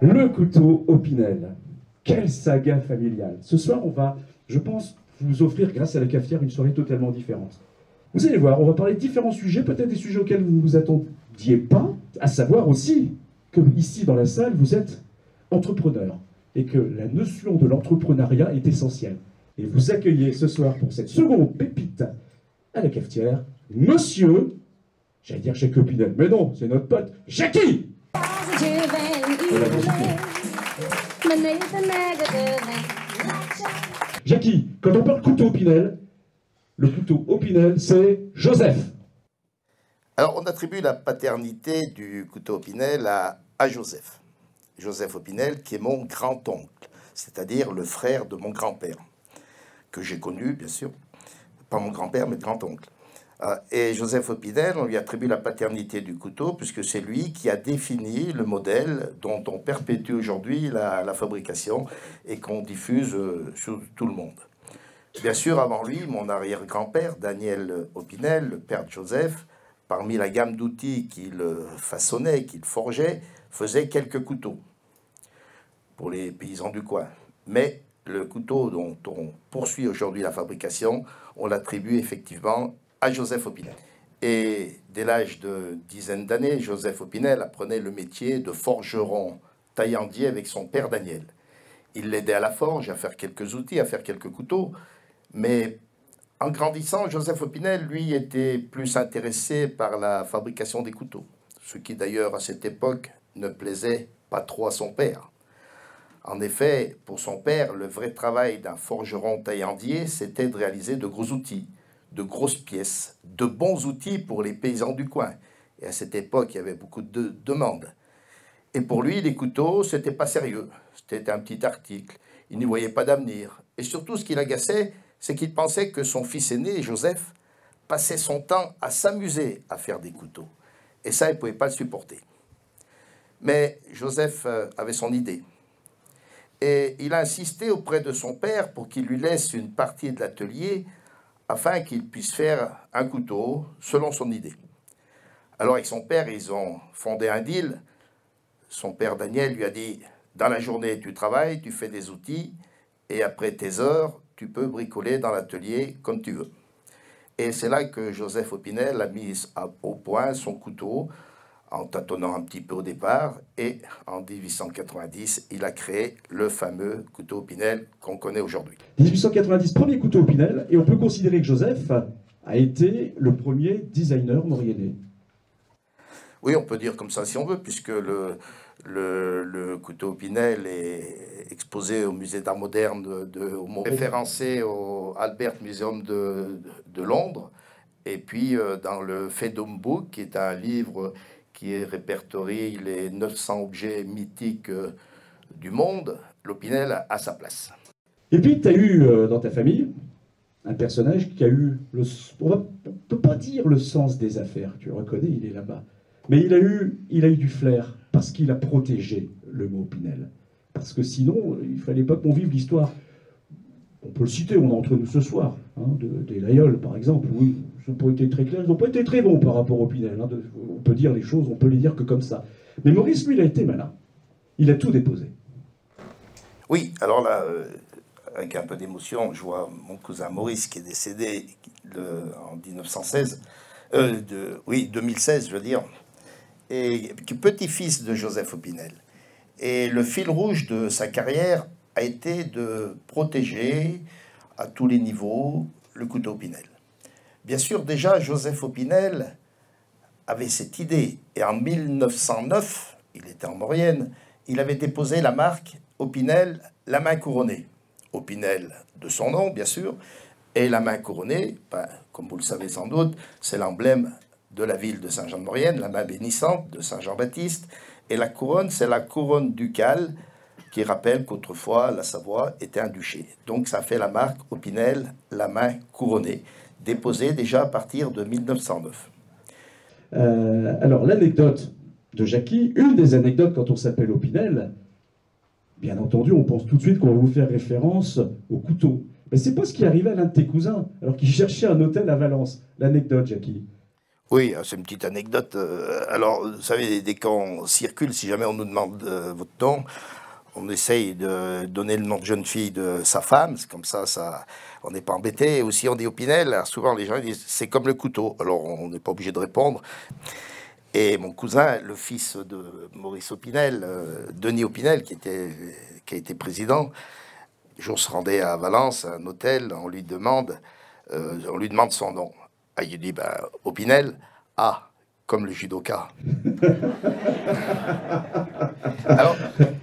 Le couteau Opinel. Quelle saga familiale. Ce soir, on va, je pense, vous offrir, grâce à la cafetière, une soirée totalement différente. Vous allez voir, on va parler de différents sujets, peut-être des sujets auxquels vous ne vous attendiez pas, à savoir aussi que ici, dans la salle, vous êtes entrepreneur et que la notion de l'entrepreneuriat est essentielle. Et vous accueillez ce soir pour cette seconde pépite à la cafetière, monsieur, j'allais dire Jackie Opinel, mais non, c'est notre pote, Jackie. Jackie, quand on parle couteau Opinel, le couteau Opinel, c'est Joseph. Alors, on attribue la paternité du couteau Opinel à Joseph. Joseph Opinel, qui est mon grand-oncle, c'est-à-dire le frère de mon grand-père, que j'ai connu, bien sûr. Pas mon grand-père, mais grand-oncle. Et Joseph Opinel, on lui attribue la paternité du couteau, puisque c'est lui qui a défini le modèle dont on perpétue aujourd'hui la fabrication et qu'on diffuse sur tout le monde. Bien sûr, avant lui, mon arrière-grand-père, Daniel Opinel, le père de Joseph, parmi la gamme d'outils qu'il façonnait, qu'il forgeait, faisait quelques couteaux pour les paysans du coin. Mais le couteau dont on poursuit aujourd'hui la fabrication, on l'attribue effectivement à Joseph Opinel. Et dès l'âge de dizaine d'années, Joseph Opinel apprenait le métier de forgeron taillandier avec son père Daniel. Il l'aidait à la forge, à faire quelques outils, à faire quelques couteaux, mais en grandissant, Joseph Opinel, lui, était plus intéressé par la fabrication des couteaux, ce qui d'ailleurs à cette époque ne plaisait pas trop à son père. En effet, pour son père, le vrai travail d'un forgeron taillandier, c'était de réaliser de gros outils, de grosses pièces, de bons outils pour les paysans du coin. Et à cette époque, il y avait beaucoup de demandes. Et pour lui, les couteaux, c'était pas sérieux. C'était un petit article. Il n'y voyait pas d'avenir. Et surtout, ce qui l'agaçait, c'est qu'il pensait que son fils aîné, Joseph, passait son temps à s'amuser à faire des couteaux. Et ça, il ne pouvait pas le supporter. Mais Joseph avait son idée. Et il a insisté auprès de son père pour qu'il lui laisse une partie de l'atelier afin qu'il puisse faire un couteau selon son idée. Alors avec son père, ils ont fondé un deal. Son père Daniel lui a dit « Dans la journée, tu travailles, tu fais des outils, et après tes heures, tu peux bricoler dans l'atelier comme tu veux. » Et c'est là que Joseph Opinel a mis au point son couteau, en tâtonnant un petit peu au départ, et en 1890, il a créé le fameux couteau Opinel qu'on connaît aujourd'hui. 1890, premier couteau Opinel, et on peut considérer que Joseph a été le premier designer mauriennais. Oui, on peut dire comme ça si on veut, puisque le couteau Opinel est exposé au musée d'art moderne référencé au Albert Museum de Londres, et puis dans le Freedom Book, qui est un livre qui répertorie les 900 objets mythiques du monde, l'Opinel a sa place. Et puis, tu as eu dans ta famille un personnage qui a eu, on ne peut pas dire le sens des affaires, tu le reconnais, il est là-bas. Mais il a eu du flair, parce qu'il a protégé le mot Opinel. Parce que sinon, il fallait pas qu'on vive l'histoire. On peut le citer, on est entre nous ce soir, hein, des Layolle, par exemple. Oui, ils n'ont pas été très clairs, ils n'ont pas été très bons par rapport au Opinel. Hein, on peut dire les choses, on peut les dire que comme ça. Mais Maurice, lui, il a été malin. Il a tout déposé. Oui, alors là, avec un peu d'émotion, je vois mon cousin Maurice qui est décédé en 2016, je veux dire, et petit-fils de Joseph Opinel. Et le fil rouge de sa carrière a été de protéger à tous les niveaux le couteau Opinel. Bien sûr, déjà, Joseph Opinel avait cette idée. Et en 1909, il était en Maurienne, il avait déposé la marque Opinel, la main couronnée. Opinel de son nom, bien sûr, et la main couronnée, ben, comme vous le savez sans doute, c'est l'emblème de la ville de Saint-Jean-de-Maurienne, la main bénissante de Saint-Jean-Baptiste, et la couronne, c'est la couronne ducale, qui rappelle qu'autrefois, la Savoie était un duché. Donc ça fait la marque Opinel, la main couronnée, déposée déjà à partir de 1909. Alors, l'anecdote de Jackie, une des anecdotes quand on s'appelle Opinel, bien entendu, on pense tout de suite qu'on va vous faire référence au couteau. Mais c'est pas ce qui arrivait à l'un de tes cousins, alors qu'il cherchait un hôtel à Valence. L'anecdote, Jackie. Oui, c'est une petite anecdote. Alors, vous savez, dès qu'on circule, si jamais on nous demande votre nom, on essaye de donner le nom de jeune fille de sa femme. C'est comme ça, on n'est pas embêté. Et aussi, on dit Opinel. Alors, souvent, les gens disent c'est comme le couteau. Alors, on n'est pas obligé de répondre. Et mon cousin, le fils de Maurice Opinel, Denis Opinel, qui a été président, un jour se rendait à Valence, à un hôtel, on lui demande son nom. Ah, il dit, ben, Opinel, ah, comme le judoka. Alors,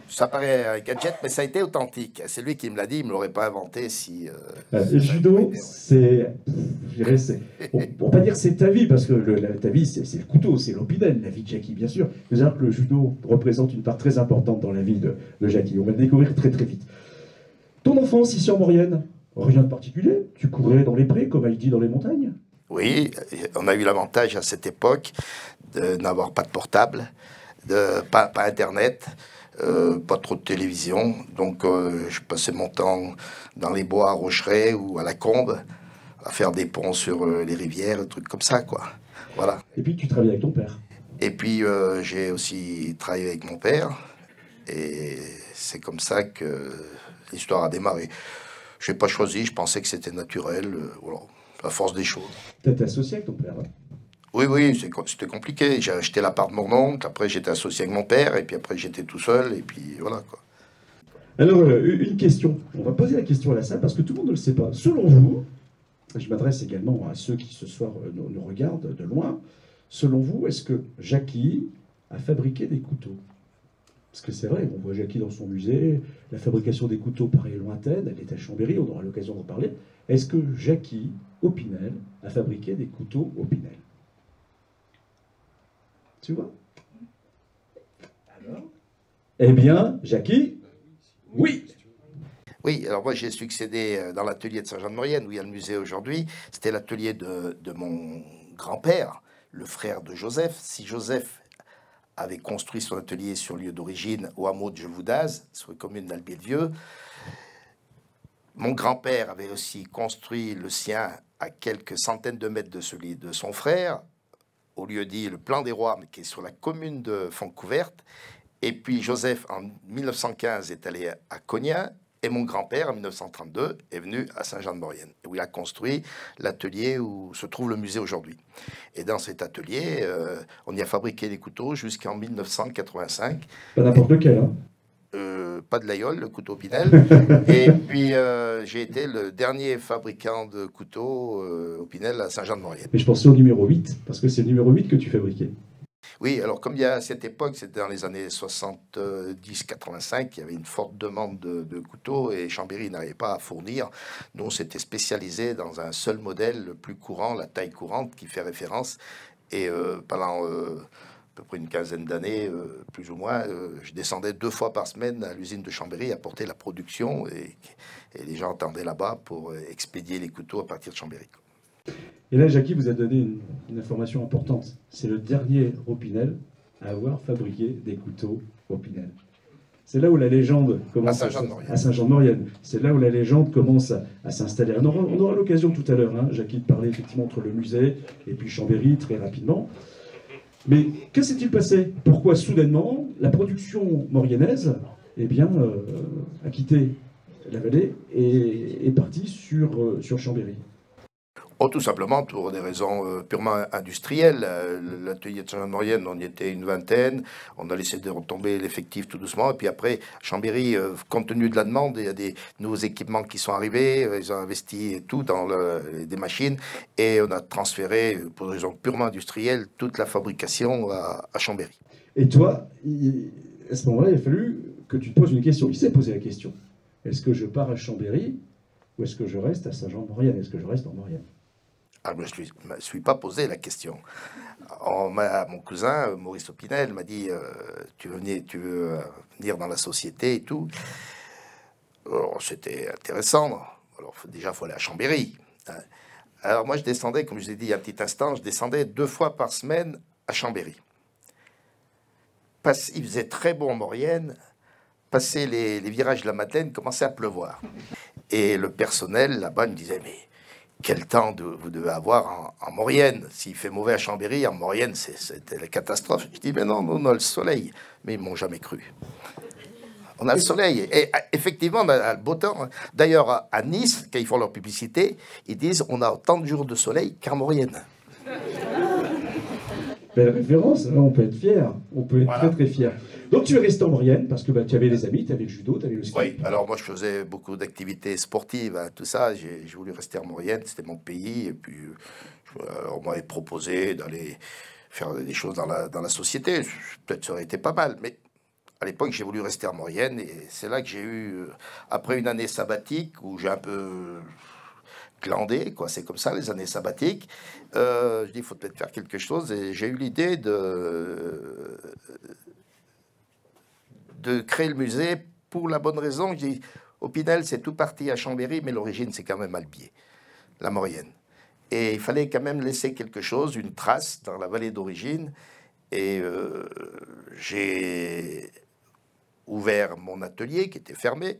ça paraît un gadget, mais ça a été authentique. C'est lui qui me l'a dit, il ne me l'aurait pas inventé si... Le judo, je dirais, on va pas dire c'est ta vie, parce que ta vie, c'est le couteau, c'est l'Opinel, la vie de Jackie, bien sûr. Je veux dire que le judo représente une part très importante dans la vie de Jackie. On va le découvrir très très vite. Ton enfance ici en Maurienne, rien de particulier? Tu courais dans les prés, comme Heidi dans les montagnes? Oui, on a eu l'avantage à cette époque de n'avoir pas de portable, pas Internet, pas trop de télévision. Donc je passais mon temps dans les bois à Rocheret ou à la Combe à faire des ponts sur les rivières, des trucs comme ça, quoi. Voilà. Et puis tu travaillais avec ton père? Et puis j'ai aussi travaillé avec mon père. Et c'est comme ça que l'histoire a démarré. Je n'ai pas choisi, je pensais que c'était naturel, voilà, à force des choses. Tu étais associé avec ton père, hein? Oui, oui, c'était compliqué. J'ai acheté la part de mon oncle, après j'étais associé avec mon père, et puis après j'étais tout seul, et puis voilà, quoi. Alors, une question. On va poser la question à la salle, parce que tout le monde ne le sait pas. Selon vous, je m'adresse également à ceux qui ce soir nous regardent de loin, selon vous, est-ce que Jackie a fabriqué des couteaux? Parce que c'est vrai, on voit Jackie dans son musée, la fabrication des couteaux paraît lointaine, elle est à Chambéry, on aura l'occasion d'en parler. Est-ce que Jackie Opinel a fabriqué des couteaux Opinel? Tu vois? Alors? Eh bien, Jackie, oui! Oui, alors moi j'ai succédé dans l'atelier de Saint-Jean-de-Maurienne, où il y a le musée aujourd'hui. C'était l'atelier de mon grand-père, le frère de Joseph. Si Joseph avait construit son atelier sur lieu d'origine au hameau de Jevoudaz, sur la commune d'Albier-le-Vieux, mon grand-père avait aussi construit le sien à quelques centaines de mètres de celui de son frère, au lieu dit le Plan des Rois, mais qui est sur la commune de Fontcouverte. Et puis Joseph, en 1915, est allé à Cognin, et mon grand-père, en 1932, est venu à Saint-Jean-de-Maurienne, où il a construit l'atelier où se trouve le musée aujourd'hui. Et dans cet atelier, on y a fabriqué des couteaux jusqu'en 1985. Pas n'importe lequel, hein? Pas de l'aïeul, le couteau Pinel. Et puis, j'ai été le dernier fabricant de couteaux au Pinel à Saint-Jean-de-Maurienne. Mais je pensais au numéro 8, parce que c'est le numéro 8 que tu fabriquais. Oui, alors comme il y a à cette époque, c'était dans les années 70-85, il y avait une forte demande de couteaux et Chambéry n'arrivait pas à fournir. Nous, on s'était spécialisé dans un seul modèle, le plus courant, la taille courante, qui fait référence. Et pendant à peu près une quinzaine d'années, plus ou moins, je descendais 2 fois par semaine à l'usine de Chambéry à porter la production et les gens attendaient là-bas pour expédier les couteaux à partir de Chambéry. Et là, Jackie vous a donné une information importante. C'est le dernier Opinel à avoir fabriqué des couteaux Opinel. C'est là où la légende commence à Saint-Jean-de-Maurienne. À Saint-Jean-de-Maurienne. C'est là où la légende commence à s'installer. On aura l'occasion tout à l'heure, hein, Jackie, de parler effectivement entre le musée et puis Chambéry très rapidement. Mais que s'est-il passé? Pourquoi soudainement la production mauriennaise a quitté la vallée et est partie sur Chambéry? Oh, tout simplement pour des raisons purement industrielles. L'atelier de Saint-Jean-de-Maurienne, on y était une vingtaine. On a laissé retomber l'effectif tout doucement. Et puis après, Chambéry, compte tenu de la demande, il y a des nouveaux équipements qui sont arrivés. Ils ont investi tout dans des machines. Et on a transféré, pour des raisons purement industrielles, toute la fabrication à Chambéry. Et toi, à ce moment-là, il a fallu que tu te poses une question. Il s'est posé la question. Est-ce que je pars à Chambéry ou est-ce que je reste à Saint-Jean-de-Maurienne? Est-ce que je reste en Maurienne? Ah, je ne me suis pas posé la question. Mon cousin, Maurice Opinel, m'a dit tu veux venir dans la société et tout. C'était intéressant. Alors, déjà, il faut aller à Chambéry. Alors, moi, je descendais, comme je vous ai dit il y a un petit instant, je descendais 2 fois par semaine à Chambéry. Il faisait très beau en Maurienne. Passer les virages de la Madeleine, commençait à pleuvoir. Et le personnel, là-bas, me disait mais quel temps vous devez avoir en Maurienne. S'il fait mauvais à Chambéry, en Maurienne, c'était la catastrophe. Je dis, mais non, on a le soleil. Mais ils m'ont jamais cru. On a le soleil. Et effectivement, on a le beau temps. D'ailleurs, à Nice, quand ils font leur publicité, ils disent, on a autant de jours de soleil qu'en Maurienne. Belle référence, on peut être fier. On peut être très très fier. Donc tu es resté en Maurienne parce que tu avais les amis, tu avais le judo, tu avais le ski. Oui, alors moi je faisais beaucoup d'activités sportives, hein, tout ça. J'ai voulu rester en Maurienne, c'était mon pays. Et puis on m'avait proposé d'aller faire des choses dans la société. Peut-être ça aurait été pas mal, mais à l'époque j'ai voulu rester en Maurienne. Et c'est là que j'ai eu, après une année sabbatique où j'ai un peu glandé, quoi, c'est comme ça les années sabbatiques, je dis il faut peut-être faire quelque chose. Et j'ai eu l'idée de créer le musée pour la bonne raison. Je dis, Opinel, c'est tout parti à Chambéry, mais l'origine, c'est quand même Albier, la Maurienne. Et il fallait quand même laisser quelque chose, une trace dans la vallée d'origine. Et j'ai ouvert mon atelier qui était fermé,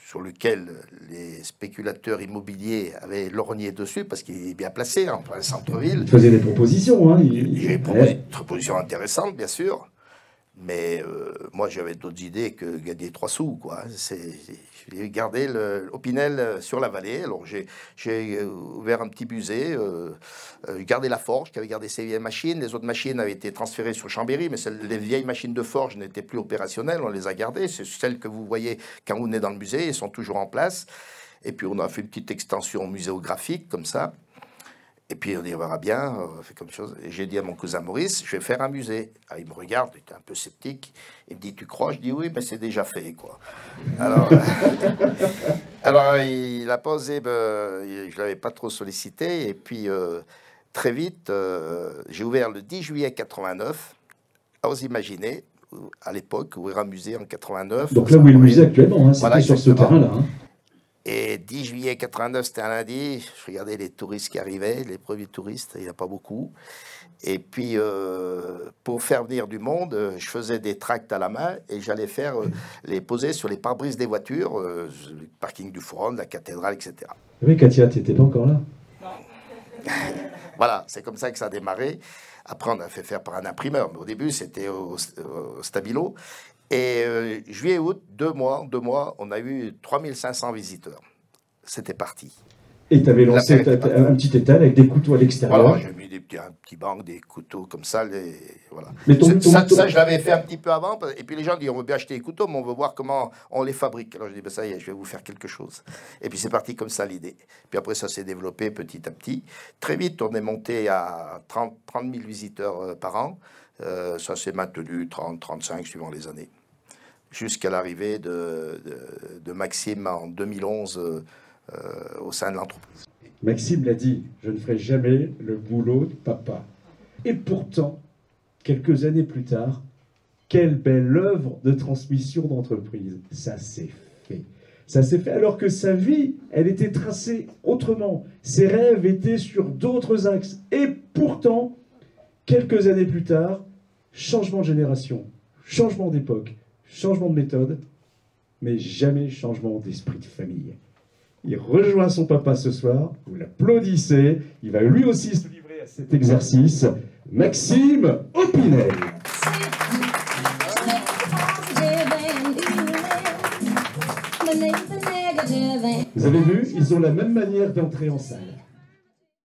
sur lequel les spéculateurs immobiliers avaient lorgné dessus, parce qu'il est bien placé, en plein centre-ville. Il faisait des propositions. Hein, J'ai proposé des propositions intéressantes, bien sûr. Mais moi, j'avais d'autres idées que gagner 3 sous, quoi. J'ai gardé l'Opinel sur la vallée. Alors, j'ai ouvert un petit musée, gardé la forge, qui avait gardé ses vieilles machines. Les autres machines avaient été transférées sur Chambéry, mais les vieilles machines de forge n'étaient plus opérationnelles. On les a gardées. C'est celles que vous voyez quand vous venez dans le musée. Elles sont toujours en place. Et puis, on a fait une petite extension muséographique, comme ça. Et puis on dit, on verra bien, on fait comme chose. Et j'ai dit à mon cousin Maurice, je vais faire un musée. Alors, il me regarde, il était un peu sceptique. Il me dit, tu crois? Je dis, oui, mais c'est déjà fait, quoi. Alors, alors il a posé, je ne l'avais pas trop sollicité. Et puis, très vite, j'ai ouvert le 10 juillet 89, à vous imaginer, à l'époque, ouvrir un musée en 89. Donc là où est le musée actuellement, hein, c'était voilà, sur ce terrain-là. Hein. Et 10 juillet 89, c'était un lundi, je regardais les touristes qui arrivaient, les premiers touristes, il n'y en a pas beaucoup. Et puis, pour faire venir du monde, je faisais des tracts à la main et j'allais les poser sur les pare-brises des voitures, le parking du Forum, la cathédrale, etc. Oui, Katia, tu n'étais pas encore là. Voilà, c'est comme ça que ça a démarré. Après, on a fait faire par un imprimeur, mais au début, c'était au Stabilo. Et juillet-août, 2 mois, on a eu 3500 visiteurs. C'était parti. Et tu avais lancé un petit étal avec des couteaux à l'extérieur. Voilà, j'ai mis un petit banc, des couteaux comme ça. Voilà. Mais ça, je l'avais fait un petit peu avant. Et puis les gens disent, on veut bien acheter des couteaux, mais on veut voir comment on les fabrique. Alors je dis, ben ça y est, je vais vous faire quelque chose. Et puis c'est parti comme ça l'idée. Puis après, ça s'est développé petit à petit. Très vite, on est monté à 30 000 visiteurs par an. Ça s'est maintenu 30, 35 suivant les années. Jusqu'à l'arrivée de Maxime en 2011 au sein de l'entreprise. Maxime l'a dit, je ne ferai jamais le boulot de papa. Et pourtant, quelques années plus tard, quelle belle œuvre de transmission d'entreprise. Ça s'est fait. Ça s'est fait alors que sa vie, elle était tracée autrement. Ses rêves étaient sur d'autres axes. Et pourtant, quelques années plus tard, changement de génération, changement d'époque, changement de méthode, mais jamais changement d'esprit de famille. Il rejoint son papa ce soir, vous l'applaudissez, il va lui aussi se livrer à cet exercice. Maxime Opinel. Vous avez vu, ils ont la même manière d'entrer en salle.